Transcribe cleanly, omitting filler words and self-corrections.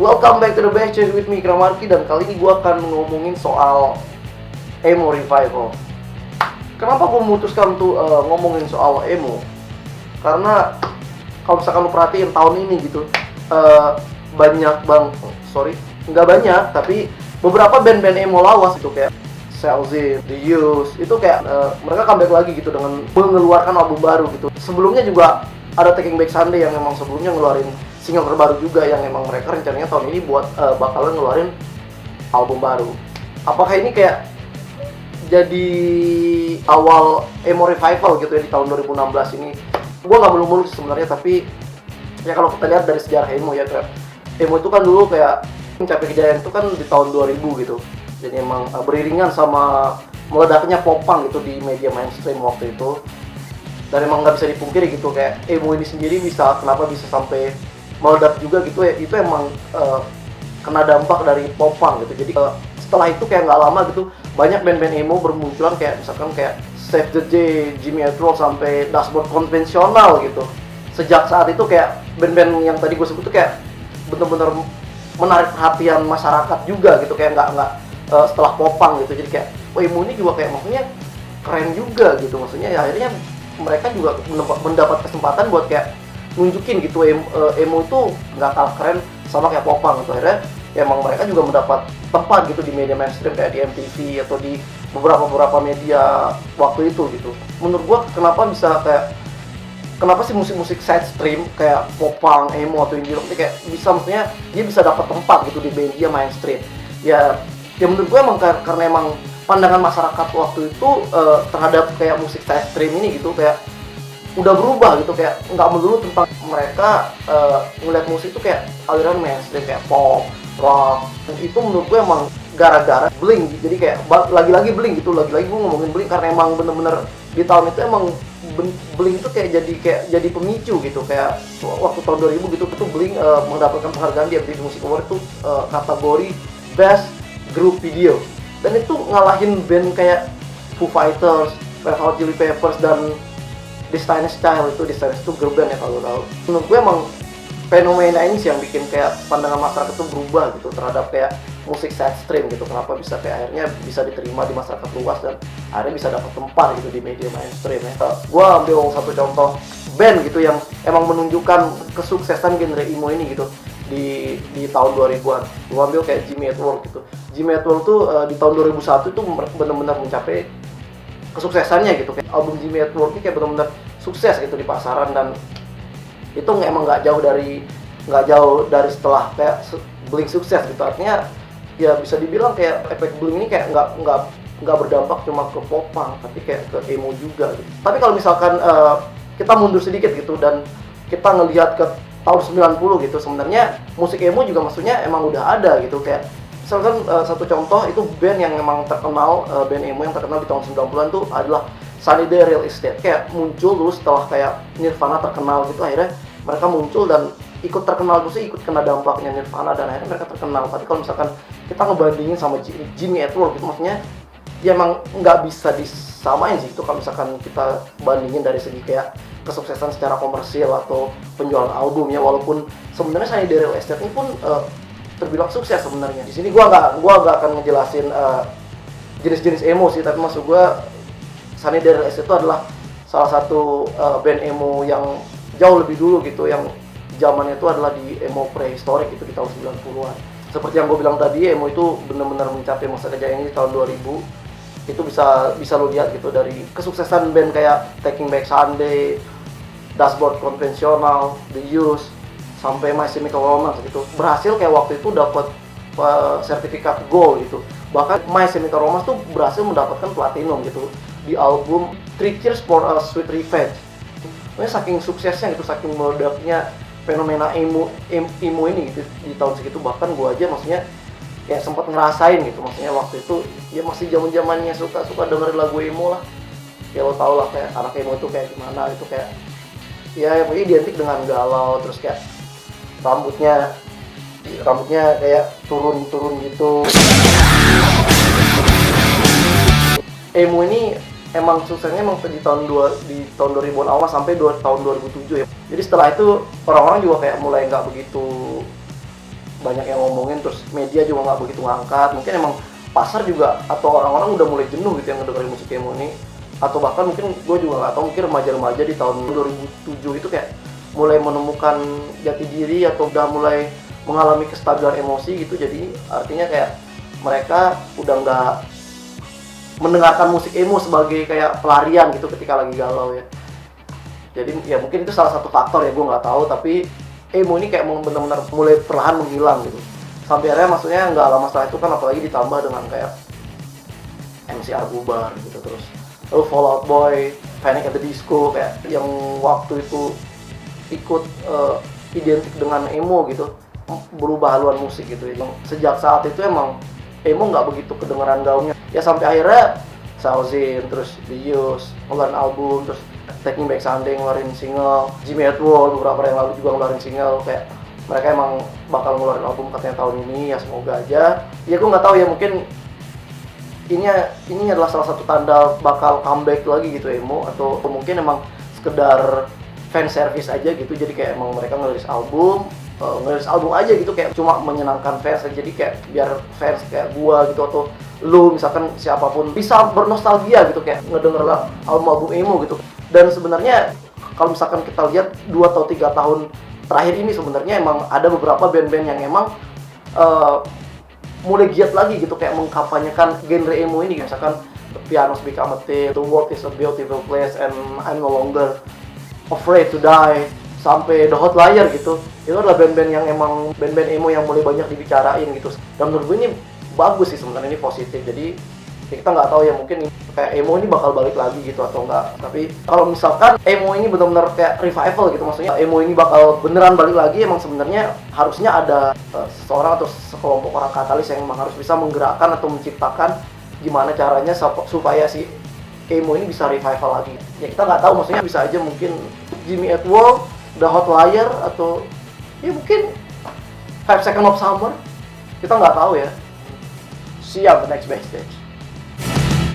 Welcome back to the Backstreet with me, Kramarki. Dan kali ini gue akan ngomongin soal emo revival. Kenapa gue memutuskan tuh ngomongin soal emo? Karena kalau misalkan lu perhatiin tahun ini gitu, nggak banyak, tapi beberapa band-band emo lawas itu kayak Celsius, The Used, itu kayak mereka comeback lagi gitu dengan mengeluarkan album baru gitu. Sebelumnya juga ada Taking Back Sunday yang memang sebelumnya ngeluarin single terbaru juga, yang memang mereka rencananya tahun ini buat bakalan ngeluarin album baru. Apakah ini kayak jadi awal emo revival gitu ya di tahun 2016 ini? Gue nggak muluk-muluk sebenarnya, tapi ya kalau kita lihat dari sejarah emo ya, emo itu kan dulu kayak mencapai kejayaan itu kan di tahun 2000 gitu. Jadi emang beriringan sama meledaknya popang gitu di media mainstream waktu itu. Dan emang nggak bisa dipungkiri gitu, kayak emo ini sendiri kenapa bisa sampai meledak juga gitu ya, itu emang kena dampak dari popang gitu. Jadi setelah itu kayak nggak lama gitu, banyak band-band emo bermunculan, kayak misalkan kayak Save the J, Jimmy Eat World, sampai Dashboard Konvensional gitu. Sejak saat itu kayak band-band yang tadi gue sebut tuh kayak bener-bener menarik perhatian masyarakat juga gitu, kayak nggak setelah popang gitu. Jadi kayak emo ini juga kayak maksudnya keren juga gitu, maksudnya ya akhirnya mereka juga mendapat kesempatan buat kayak nunjukin gitu emo itu nggak kalah keren sama kayak popang gitu. Akhirnya ya emang mereka juga mendapat tempat gitu di media mainstream kayak di MTV atau di beberapa media waktu itu gitu. Menurut gua kenapa sih musik-musik side stream kayak popang, emo atau indie rock ini kayak bisa, maksudnya dia bisa dapat tempat gitu di media mainstream. Ya menurut gua emang karena emang pandangan masyarakat waktu itu terhadap kayak musik side stream ini gitu kayak udah berubah gitu, kayak nggak melulu tentang mereka ngeliat musik itu kayak aliran mainstream kayak pop, rock. Dan itu menurut gue emang gara-gara Blink. Jadi kayak lagi-lagi Blink gitu, lagi-lagi gue ngomongin Blink karena emang bener-bener di tahun itu emang Blink itu kayak jadi pemicu gitu. Kayak waktu tahun 2000 gitu tuh Blink mendapatkan penghargaan di MTV Music Award itu kategori Best Group Video, dan itu ngalahin band kayak Foo Fighters, Red Hot Chili Peppers, dan Destiny's Child. Destiny's itu girl band ya kalau tahu. Menurut gue emang fenomena ini sih yang bikin kayak pandangan masyarakat itu berubah gitu terhadap kayak musik side stream gitu. Kenapa bisa kayak akhirnya bisa diterima di masyarakat luas dan akhirnya bisa dapat tempat gitu di media mainstream ya. Gue ambil satu contoh band gitu yang emang menunjukkan kesuksesan genre emo ini gitu di tahun 2000-an. Gue ambil kayak Jimmy Eat World gitu. Jimmy Eat World tuh di tahun 2001 itu benar-benar mencapai kesuksesannya gitu. Kayak album Jimmy Eat World ini kayak benar-benar sukses gitu di pasaran, dan itu emang nggak jauh dari setelah kayak Blink sukses gitu. Artinya ya bisa dibilang kayak efek Blink ini kayak nggak berdampak cuma ke popang, tapi kayak ke emo juga gitu. Tapi kalau misalkan kita mundur sedikit gitu dan kita ngelihat ke tahun 90 gitu, sebenarnya musik emo juga maksudnya emang udah ada gitu. Kayak misalkan satu contoh itu band yang memang terkenal, band emo yang terkenal di tahun 90-an tuh adalah Sunny Day Real Estate. Kayak muncul dulu setelah kayak Nirvana terkenal gitu, akhirnya mereka muncul dan ikut terkenal, terus ikut kena dampaknya Nirvana dan akhirnya mereka terkenal. Tapi kalau misalkan kita ngebandingin sama Jimmy Eat World gitu, maksudnya ya emang nggak bisa disamain sih itu kalau misalkan kita bandingin dari segi kayak kesuksesan secara komersil atau penjualan album ya. Walaupun sebenarnya Sunny Day Real Estate ini pun terbilang sukses sebenarnya. Di sini gua nggak akan ngejelasin jenis-jenis emo sih, tapi maksud gua Sunny Day Real Estate itu adalah salah satu band emo yang jauh lebih dulu gitu, yang zamannya itu adalah di emo prehistorik itu di tahun 90-an. Seperti yang gue bilang tadi, emo itu benar-benar mencapai masa kejayaan di tahun 2000. Itu bisa lo lihat gitu dari kesuksesan band kayak Taking Back Sunday, Dashboard Konvensional, The Used, sampai My Chemical Romance gitu. Berhasil kayak waktu itu dapat sertifikat gold gitu. Bahkan My Chemical Romance tuh berhasil mendapatkan platinum gitu di album Three Cheers for a Sweet Revenge. Saking suksesnya gitu, saking meledaknya fenomena emo ini gitu di tahun segitu. Bahkan gue aja maksudnya kayak sempat ngerasain gitu, maksudnya waktu itu ya masih zaman-zamannya suka dengerin lagu emo lah. Ya lo tau lah kayak anak emo itu kayak gimana, itu kayak ya pokoknya identik dengan galau, terus kayak rambutnya kayak turun gitu. Emo ini emang suksesnya emang di tahun 2000-an awal sampai tahun 2007 ya. Jadi setelah itu orang-orang juga kayak mulai nggak begitu banyak yang ngomongin, terus media juga nggak begitu ngangkat. Mungkin emang pasar juga atau orang-orang udah mulai jenuh gitu yang ngedengerin musik emo ini, atau bahkan mungkin gue juga nggak tahu, mungkin remaja-remaja di tahun 2007 itu kayak mulai menemukan jati diri atau udah mulai mengalami kestabilan emosi gitu. Jadi artinya kayak mereka udah nggak mendengarkan musik emo sebagai kayak pelarian gitu ketika lagi galau ya. Jadi ya mungkin itu salah satu faktor ya, gue nggak tahu, tapi emo ini kayak benar-benar mulai perlahan menghilang gitu. Sampai akhirnya maksudnya nggak lama setelah itu kan, apalagi ditambah dengan kayak MCR bubar gitu, terus lalu Fall Out Boy, Panic at the Disco kayak yang waktu itu ikut identik dengan emo gitu, berubah haluan musik gitu ya. Sejak saat itu emang emo nggak begitu kedengeran gaungnya ya, sampai akhirnya Saozin, terus The Used ngeluarin album, terus Taking Back Sunday ngeluarin single, Jimmy Eat World beberapa yang lalu juga ngeluarin single. Kayak mereka emang bakal ngeluarin album katanya tahun ini ya, semoga aja ya. Gue nggak tahu ya, mungkin ini adalah salah satu tanda bakal comeback lagi gitu emo, atau mungkin emang sekedar fan service aja gitu. Jadi kayak emang mereka ngerilis album aja gitu, kayak cuma menyenangkan fans aja. Jadi kayak biar fans kayak gua gitu atau lu misalkan siapapun bisa bernostalgia gitu, kayak ngedenger album emo gitu. Dan sebenarnya kalau misalkan kita lihat 2 atau 3 tahun terakhir ini, sebenarnya emang ada beberapa band-band yang emang mulai giat lagi gitu, kayak mengkampanyekan genre emo ini. Misalkan The Pianos Become a Thief, The World is a Beautiful Place, and I'm No Longer Afraid to Die, sampai The Hotlier gitu. Itu adalah band-band yang emang band-band emo yang mulai banyak dibicarain gitu. Dan menurut gue ini bagus sih sebenarnya, ini positif. Jadi ya kita nggak tahu ya, mungkin kayak emo ini bakal balik lagi gitu atau enggak. Tapi kalau misalkan emo ini benar-benar kayak revival gitu, maksudnya emo ini bakal beneran balik lagi, emang sebenarnya harusnya ada seseorang atau sekelompok orang katalis yang emang harus bisa menggerakkan atau menciptakan gimana caranya supaya si emo ini bisa revival lagi. Ya kita nggak tahu, maksudnya bisa aja mungkin Jimmy Eat World, The Hotlier, atau ya mungkin 5 Seconds of Summer, kita nggak tahu ya. See you on the next backstage.